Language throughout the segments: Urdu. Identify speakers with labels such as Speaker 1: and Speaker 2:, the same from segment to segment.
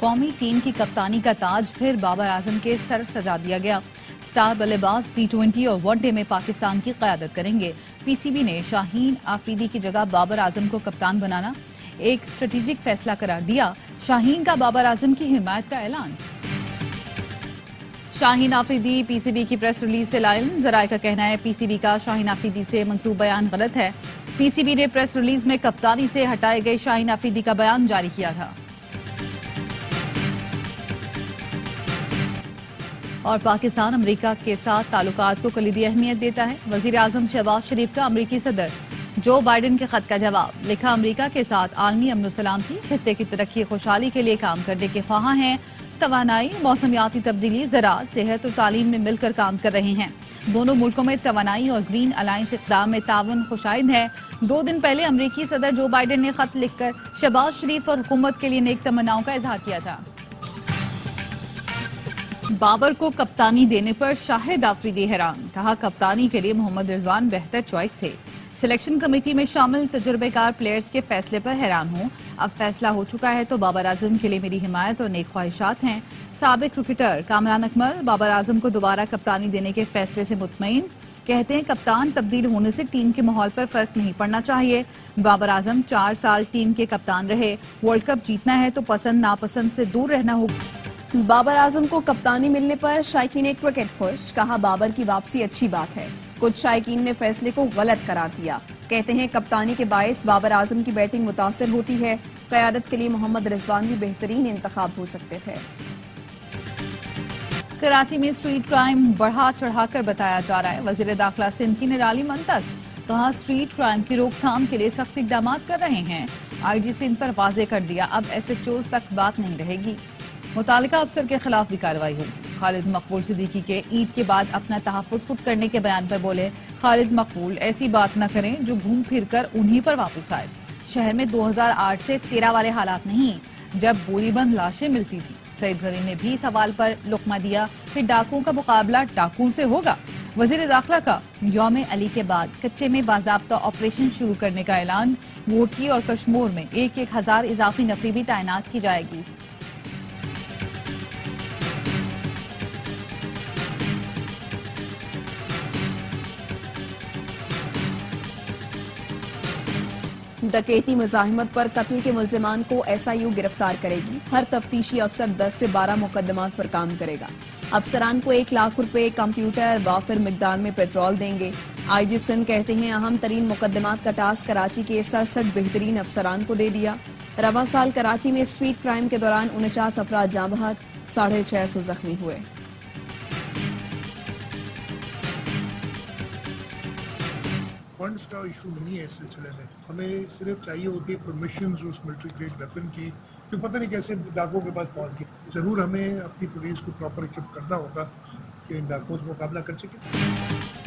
Speaker 1: قومی ٹیم کی کپتانی کا تاج پھر بابر اعظم کے سر سجا دیا گیا۔ سٹار بلے باز ٹی20 اور ون ڈے میں پاکستان کی قیادت کریں گے۔ پی سی بی نے شاہین آفریدی کی جگہ بابر اعظم کو کپتان بنانا ایک اسٹریٹجک فیصلہ قرار دیا۔ شاہین کا بابر اعظم کی حمایت کا اعلان۔ شاہین آفریدی پی سی بی کی پریس ریلیز سے لائن، ذرائع کا کہنا ہے پی سی بی کا شاہین آفریدی سے منسوب بیان غلط ہے۔ پی سی بی نے پریس ریلیز میں کپتانی سے ہٹائے گئے شاہین آفریدی کا بیان جاری کیا تھا۔ اور پاکستان امریکہ کے ساتھ تعلقات کو کلیدی اہمیت دیتا ہے۔ وزیر اعظم شہباز شریف کا امریکی صدر جو بائیڈن کے خط کا جواب، لکھا امریکہ کے ساتھ عالمی امن و سلامتی، خطے کی ترقی خوشحالی کے لیے کام کرنے کے خواہاں ہیں، توانائی، موسمیاتی تبدیلی، زراعت، صحت اور تعلیم میں مل کر کام کر رہے ہیں۔ دونوں ملکوں میں توانائی اور گرین الائنس اقدام میں تعاون خوشائند ہے۔ 2 دن پہلے امریکی صدر جو بائیڈن نے خط لکھ کر شہباز شریف اور حکومت کے لیے نیک تمناؤں کا اظہار کیا تھا۔ بابر کو کپتانی دینے پر شاہد آفریدی حیران، کہا کپتانی کے لیے محمد رضوان بہتر چوائس تھے۔ سلیکشن کمیٹی میں شامل تجربے کار پلیئرز کے فیصلے پر حیران ہوں، اب فیصلہ ہو چکا ہے تو بابر اعظم کے لیے میری حمایت اور نیک خواہشات ہیں۔ سابق کرکٹر کامران اکمل بابر اعظم کو دوبارہ کپتانی دینے کے فیصلے سے مطمئن، کہتے ہیں کپتان تبدیل ہونے سے ٹیم کے ماحول پر فرق نہیں پڑنا چاہیے۔ بابر اعظم 4 سال ٹیم کے کپتان رہے، ورلڈ کپ جیتنا ہے تو پسند ناپسند سے دور رہنا ہوگا۔
Speaker 2: بابر اعظم کو کپتانی ملنے پر شائقین کرکٹ خوش، کہا بابر کی واپسی اچھی بات ہے۔ کچھ شائقین نے فیصلے کو غلط قرار دیا، کہتے ہیں کپتانی کے باعث بابر اعظم کی بیٹنگ متاثر ہوتی ہے، قیادت کے لیے محمد رضوان بھی بہترین انتخاب ہو سکتے تھے۔
Speaker 1: کراچی میں اسٹریٹ کرائم بڑھا چڑھا کر بتایا جا رہا ہے، وزیر داخلہ سندھ کی نرالی منتخب، کہا اسٹریٹ کرائم کی روک تھام کے لیے سخت اقدامات کر رہے ہیں۔ آئی جی سندھ پر واضح کر دیا، اب ایس ایچ اوز تک بات نہیں رہے گی، متعلقہ افسر کے خلاف بھی کارروائی ہوگی۔ خالد مقبول صدیقی کے عید کے بعد اپنا تحفظ خود کرنے کے بیان پر بولے خالد مقبول، ایسی بات نہ کریں جو گھوم پھر کر انہی پر واپس آئے۔ شہر میں 2008 سے 13 والے حالات نہیں جب بوری بند لاشیں ملتی تھی۔ سعید غنی نے بھی سوال پر لقمہ دیا، پھر ڈاکوؤں کا مقابلہ ڈاکوؤں سے ہوگا۔ وزیر داخلہ کا یوم علی کے بعد کچے میں باضابطہ آپریشن شروع کرنے کا اعلان، ووٹکی اور کشمور میں 1,000 اضافی نفری بھی تعینات کی جائے گی۔
Speaker 2: ڈکیتی مزاحمت پر قتل کے ملزمان کو ایس آئی او گرفتار کرے گی، ہر تفتیشی افسر 10 سے 12 مقدمات پر کام کرے گا۔ افسران کو 1 لاکھ روپے، کمپیوٹر، وافر مقدار میں پیٹرول دیں گے۔ آئی جی سندھ کہتے ہیں اہم ترین مقدمات کا ٹاسک کراچی کے 67 بہترین افسران کو دے دیا۔ رواں سال کراچی میں اسٹریٹ کرائم کے دوران 49 افراد جاں بحق، 650 زخمی ہوئے۔
Speaker 3: فنڈز کا ایشو نہیں ہے اس سلسلے میں، ہمیں صرف چاہیے ہوتی ہے پرمیشنز اس ملٹری گریڈ ویپن کی، جو پتہ نہیں کیسے ڈاکوؤں کے پاس پہنچ گئی۔ ضرور ہمیں اپنی پولیس کو پراپر اکوپ کرنا ہوگا کہ ان ڈاکوؤں سے مقابلہ کر سکیں۔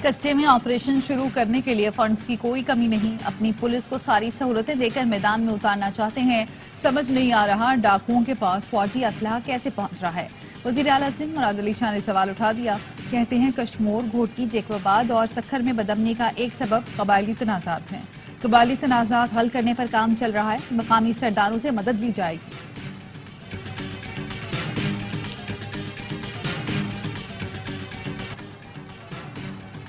Speaker 1: کچے میں آپریشن شروع کرنے کے لیے فنڈز کی کوئی کمی نہیں، اپنی پولیس کو ساری سہولتیں دے کر میدان میں اتارنا چاہتے ہیں، سمجھ نہیں آ رہا ڈاکوؤں کے پاس فوجی اسلحہ کیسے پہنچ رہا ہے۔ وزیر اعلیٰ سندھ مراد علی شاہ نے سوال اٹھا دیا، کہتے ہیں کشمور، گھوٹکی، جیکوباد اور سکھر میں بدامنی کا ایک سبب قبائلی تنازعات ہیں۔ قبائلی تنازعات حل کرنے پر کام چل رہا ہے، مقامی سرداروں سے مدد لی جائے گی۔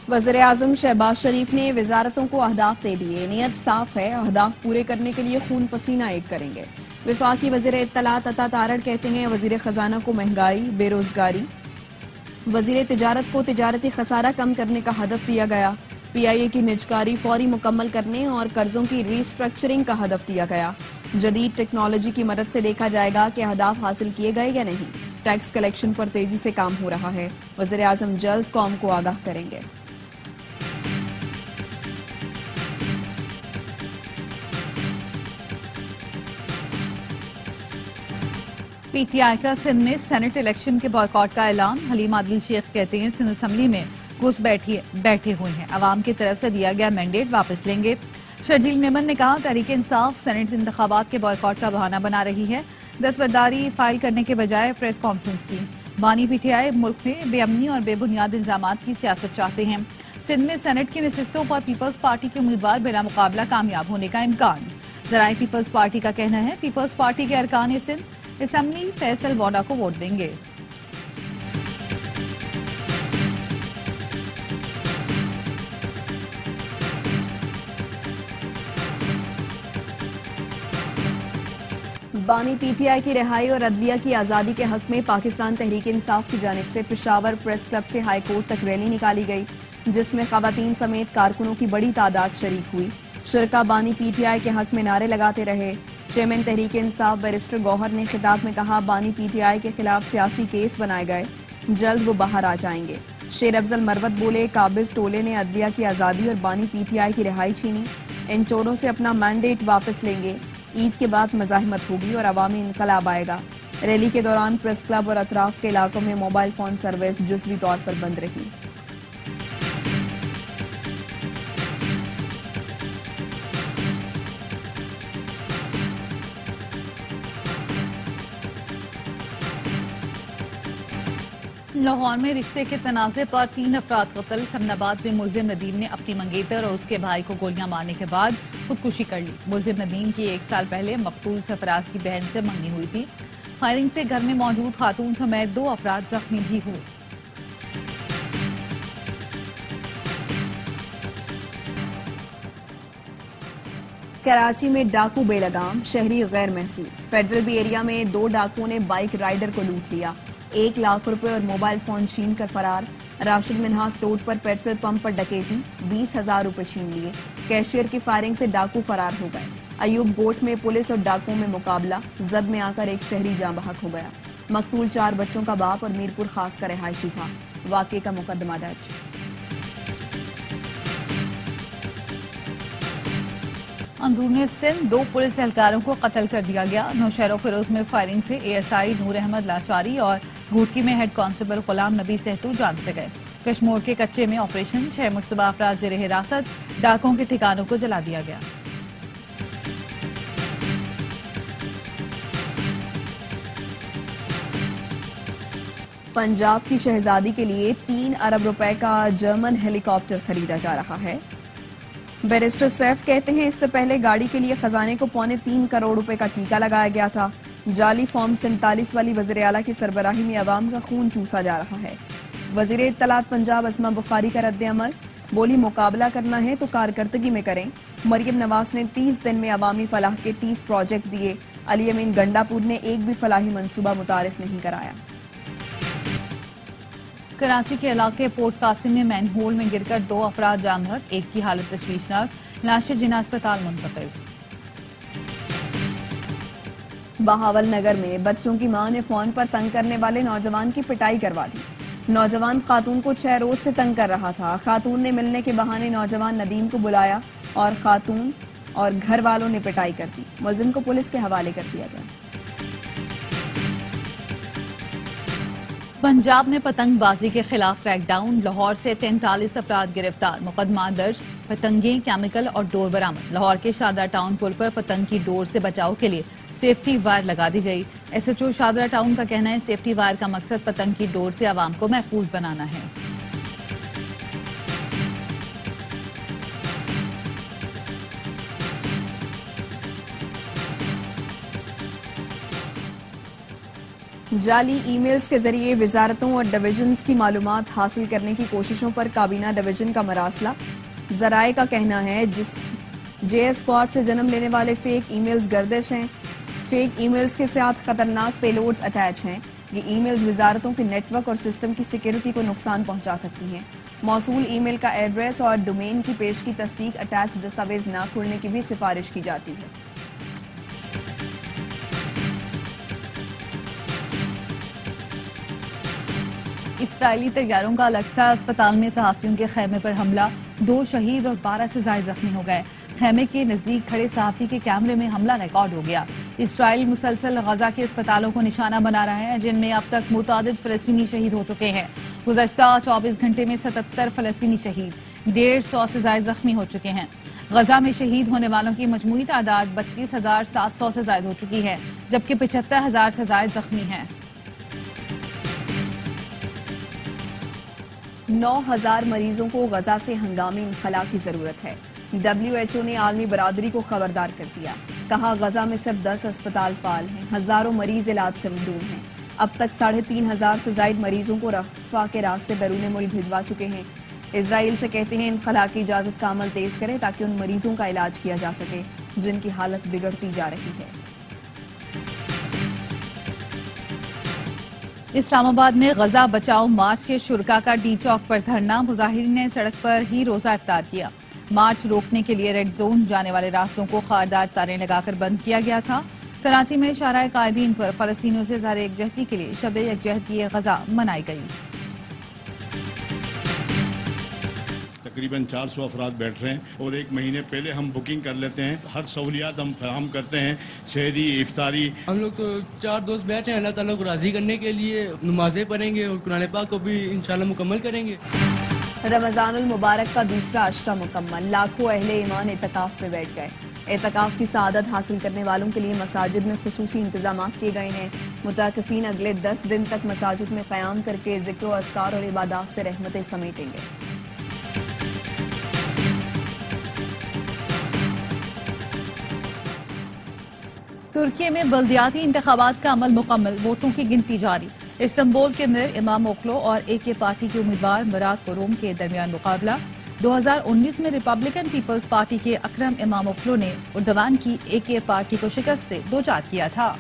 Speaker 2: وزیر اعظم شہباز شریف نے وزارتوں کو اہداف دے دیے، نیت صاف ہے، اہداف پورے کرنے کے لیے خون پسینہ ایک کریں گے۔ وفاقی وزیر اطلاعات عطا تارڑ کہتے ہیں وزیر خزانہ کو مہنگائی، بے روزگاری، وزیر تجارت کو تجارتی خسارہ کم کرنے کا ہدف دیا گیا۔ پی آئی اے کی نجکاری فوری مکمل کرنے اور قرضوں کی ری اسٹرکچرنگ کا ہدف دیا گیا۔ جدید ٹیکنالوجی کی مدد سے دیکھا جائے گا کہ اہداف حاصل کیے گئے یا نہیں۔ ٹیکس کلیکشن پر تیزی سے کام ہو رہا ہے، وزیر اعظم جلد قوم کو آگاہ کریں گے۔
Speaker 1: پی ٹی آئی کا سندھ میں سینٹ الیکشن کے بائیکاٹ کا اعلان، حلیم عادل شیخ کہتے ہیں سندھ اسمبلی میں گھس بیٹھے ہوئے ہیں، عوام کی طرف سے دیا گیا مینڈیٹ واپس لیں گے۔ شرجیل میمن نے کہا تحریک انصاف سینٹ انتخابات کے بائیکاٹ کا بہانہ بنا رہی ہے، دستبرداری فائل کرنے کے بجائے پریس کانفرنس کی۔ بانی پی ٹی آئی ملک میں بے امنی اور بے بنیاد الزامات کی سیاست چاہتے ہیں۔ سندھ میں سینٹ کی نشستوں پر پیپلز پارٹی کے امیدوار بلا مقابلہ کامیاب ہونے کا امکان۔ ذرائع پیپلز پارٹی کا کہنا ہے پیپلز پارٹی کے ارکان سندھ اسمبلی فیصل ووڈا کو ووٹ دیں گے۔
Speaker 2: بانی پی ٹی آئی کی رہائی اور عدلیہ کی آزادی کے حق میں پاکستان تحریک انصاف کی جانب سے پشاور پریس کلب سے ہائی کورٹ تک ریلی نکالی گئی، جس میں خواتین سمیت کارکنوں کی بڑی تعداد شریک ہوئی۔ شرکاء بانی پی ٹی آئی کے حق میں نعرے لگاتے رہے۔ چیئرمین تحریک انصاف بیرسٹر گوہر نے خطاب میں کہا، بانی پی ٹی آئی کے خلاف سیاسی کیس بنائے گئے، جلد وہ باہر آ جائیں گے۔ شیر افضل مروت بولے، قابض ٹولے نے عدلیہ کی آزادی اور بانی پی ٹی آئی کی رہائی چھینی، ان چوروں سے اپنا مینڈیٹ واپس لیں گے۔ عید کے بعد مزاحمت ہوگی اور عوامی انقلاب آئے گا۔ ریلی کے دوران پریس کلب اور اطراف کے علاقوں میں موبائل فون سروس جزوی طور پر بند رہی۔
Speaker 1: لاہور میں رشتے کے تنازع پر 3 افراد قتل۔ سمن آباد میں ملزم ندیم نے اپنی منگیتر اور اس کے بھائی کو گولیاں مارنے کے بعد خودکشی کر لی۔ ملزم ندیم کی 1 سال پہلے مقتول سرفراز کی بہن سے منگنی ہوئی تھی۔ فائرنگ سے گھر میں موجود خاتون سمیت 2 افراد زخمی بھی ہوئے۔
Speaker 2: کراچی میں ڈاکو بے لگام، شہری غیر محفوظ۔ فیڈرل بی ایریا میں 2 ڈاکوؤں نے بائک رائڈر کو لوٹ لیا، 1 لاکھ روپے اور موبائل فون چھین کر فرار۔ راشد منہاس روڈ پر پیٹرول پمپ پر ڈکیتی، 20,000 روپے چھین لیے۔ کیشیئر کی فائرنگ سے ڈاکو فرار ہو گئے۔ ایوب گوٹ میں پولیس اور ڈاکوؤں میں مقابلہ، زد میں آ کر ایک شہری جاں بحق ہو گیا۔ مقتول 4 بچوں کا باپ اور میرپور خاص کا رہائشی تھا۔ واقعے کا مقدمہ درج۔
Speaker 1: اندرون سندھ 2 پولیس اہلکاروں کو قتل کر دیا گیا۔ نوشہر و فیروز میں فائرنگ سے A S I Noor Ahmed لاچاری اور گھوٹکی میں ہیڈ کانسٹیبل غلام نبی سہتو جان سے گئے۔ کشمور کے کچے میں آپریشن، 6 مشتبہ افراد زیر حراست، ڈاکوں کے ٹھکانوں کو جلا دیا گیا۔
Speaker 2: پنجاب کی شہزادی کے لیے 3 ارب روپے کا جرمن ہیلی کاپٹر خریدا جا رہا ہے۔ بیرسٹر سیف کہتے ہیں، اس سے پہلے گاڑی کے لیے خزانے کو 3.25 کروڑ روپے کا ٹیکہ لگایا گیا تھا۔ جعلی فارم 47 والی وزیر اعلیٰ کی سربراہی میں عوام کا خون چوسا جا رہا ہے۔ وزیر اطلاعات پنجاب اسما بخاری کا رد عمل، بولی مقابلہ کرنا ہے تو کارکردگی میں کریں۔ مریم نواز نے 30 دن میں عوامی فلاح کے 30 پروجیکٹ دیے۔ علی امین گنڈا پور نے ایک بھی فلاحی منصوبہ متعارف نہیں کرایا۔
Speaker 1: کراچی کے علاقے پورٹ قاسم میں مین ہول میں گر کر 2 افراد جاں بحق، ایک کی حالت تشویشناک، لاشیں جناح اسپتال منتقل۔
Speaker 2: بہاول نگر میں بچوں کی ماں نے فون پر تنگ کرنے والے نوجوان کی پٹائی کروا دی۔ نوجوان خاتون کو 6 روز سے تنگ کر رہا تھا۔ خاتون نے ملنے کے بہانے نوجوان ندیم کو بلایا اور خاتون اور گھر والوں نے پٹائی کر دی۔ ملزم کو پولیس کے حوالے کر دیا گیا۔
Speaker 1: پنجاب میں پتنگ بازی کے خلاف کریک ڈاؤن، لاہور سے 43 افراد گرفتار، مقدمہ درج، پتنگیں، کیمیکل اور ڈور برآمد۔ لاہور کے شادرہ ٹاؤن پل پر پتنگ کی ڈور سے بچاؤ کے لیے سیفٹی وائر لگا دی گئی۔ S H O Shahdara town کا کہنا ہے، سیفٹی وائر کا مقصد پتنگ کی ڈور سے عوام کو محفوظ بنانا ہے۔
Speaker 2: جعلی ای میلز کے ذریعے وزارتوں اور ڈویژنز کی معلومات حاصل کرنے کی کوششوں پر کابینہ ڈویژن کا مراسلہ۔ ذرائع کا کہنا ہے جس جے ایس اسکواڈ سے جنم لینے والے فیک ای میلز گردش ہیں۔ فیک ای میلز کے ساتھ خطرناک پے لوڈز اٹیچ ہیں۔ یہ ای میلز وزارتوں کے نیٹ ورک اور سسٹم کی سیکیورٹی کو نقصان پہنچا سکتی ہیں۔ موصول ای میل کا ایڈریس اور ڈومین کی پیش کی تصدیق اٹیچ دستاویز نہ کھولنے کی بھی سفارش کی جاتی ہے۔
Speaker 1: اسرائیلی طیاروں کا الاقصی اسپتال میں صحافیوں کے خیمے پر حملہ، 2 شہید اور 12 سے زائد زخمی ہو گئے۔ خیمے کے نزدیک کھڑے صحافی کے کیمرے میں حملہ ریکارڈ ہو گیا۔ اسرائیل مسلسل غزہ کے اسپتالوں کو نشانہ بنا رہا ہے، جن میں اب تک متعدد فلسطینی شہید ہو چکے ہیں۔ گزشتہ 24 گھنٹے میں 77 فلسطینی شہید، 150 سے زائد زخمی ہو چکے ہیں۔ غزہ میں شہید ہونے والوں کی مجموعی تعداد 32,700 سے زائد ہو چکی ہے، جبکہ 75,000 سے زائد زخمی ہیں۔
Speaker 2: 9,000 مریضوں کو غزہ سے ہنگامی انخلاء کی ضرورت ہے۔ WHO نے عالمی برادری کو خبردار کر دیا، کہا غزہ میں صرف 10 اسپتال فعال ہیں، ہزاروں مریض علاج سے محروم ہیں۔ اب تک 3500 سے زائد مریضوں کو رفح کے راستے بیرون ملک بھجوا چکے ہیں۔ اسرائیل سے کہتے ہیں انخلا کی اجازت کا عمل تیز کرے تاکہ ان مریضوں کا علاج کیا جا سکے جن کی حالت بگڑتی جا رہی ہے۔
Speaker 1: اسلام آباد میں غزہ بچاؤ مارچ کے شرکا کا ڈی چوک پر دھرنا، مظاہرین نے سڑک پر ہی روزہ افطار کیا۔ مارچ روکنے کے لیے ریڈ زون جانے والے راستوں کو خاردار تاریں لگا کر بند کیا گیا تھا۔ کراچی میں شارع قائدین پر فلسطینیوں سے اظہار یکجہتی کے لیے شب یکجہتی غزہ منائی گئی۔
Speaker 4: تقریباً 400 افراد بیٹھ رہے ہیں اور ایک مہینے پہلے ہم بکنگ کر لیتے ہیں، ہر سہولیات ہم فراہم کرتے ہیں، سحری افطاری۔
Speaker 5: ہم لوگ تو 4 دوست بیٹھے ہیں، اللہ تعالیٰ کو راضی کرنے کے لیے نمازیں پڑھیں گے اور قرآن پاک کو بھی انشاءاللہ مکمل کریں گے۔
Speaker 2: رمضان المبارک کا دوسرا عشرہ مکمل، لاکھوں اہل ایمان اعتکاف میں بیٹھ گئے۔ اعتکاف کی سعادت حاصل کرنے والوں کے لیے مساجد میں خصوصی انتظامات کیے گئے ہیں۔ متعاکفین اگلے 10 دن تک مساجد میں قیام کر کے ذکر و اذکار اور عبادات سے رحمتیں سمیٹیں گے۔
Speaker 1: ترکی میں بلدیاتی انتخابات کا عمل مکمل، ووٹوں کی گنتی جاری۔ استنبول کے میر امام اوکلو اور اے کے پارٹی کے امیدوار مراد کوروم کے درمیان مقابلہ۔ 2019 میں ریپبلکن پیپلز پارٹی کے اکرم امام اوکلو نے اردوان کی اے کے پارٹی کو شکست سے دوچار کیا تھا۔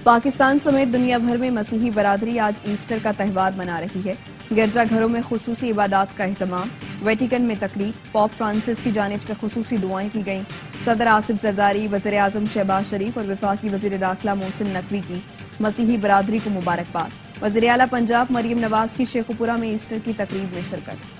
Speaker 2: پاکستان سمیت دنیا بھر میں مسیحی برادری آج ایسٹر کا تہوار منا رہی ہے۔ گرجا گھروں میں خصوصی عبادات کا اہتمام، ویٹیکن میں تقریب، پوپ فرانسس کی جانب سے خصوصی دعائیں کی گئیں۔ صدر آصف زرداری، وزیر اعظم شہباز شریف اور وفاقی وزیر داخلہ محسن نقوی کی مسیحی برادری کو مبارکباد۔ وزیر اعلیٰ پنجاب مریم نواز کی شیخو پورہ میں ایسٹر کی تقریب میں شرکت۔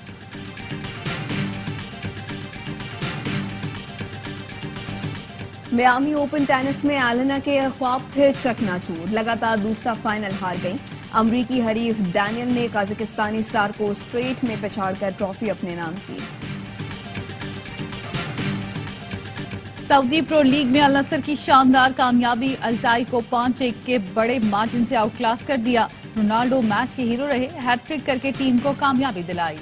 Speaker 2: میامی اوپن ٹینس میں ایلینا کے خواب پھر چکنا چور، لگاتار دوسرا فائنل ہار گئیں۔ امریکی حریف ڈینیل نے قازقستانی سٹار کو اسٹریٹ میں پچھاڑ کر ٹرافی اپنے نام کی۔
Speaker 1: سعودی پرو لیگ میں النصر کی شاندار کامیابی، الٹائی کو 5-1 کے بڑے مارجن سے آؤٹ کلاس کر دیا۔ رونالڈو میچ کے ہیرو رہے، ہیٹ ٹرک کر کے ٹیم کو کامیابی دلائی۔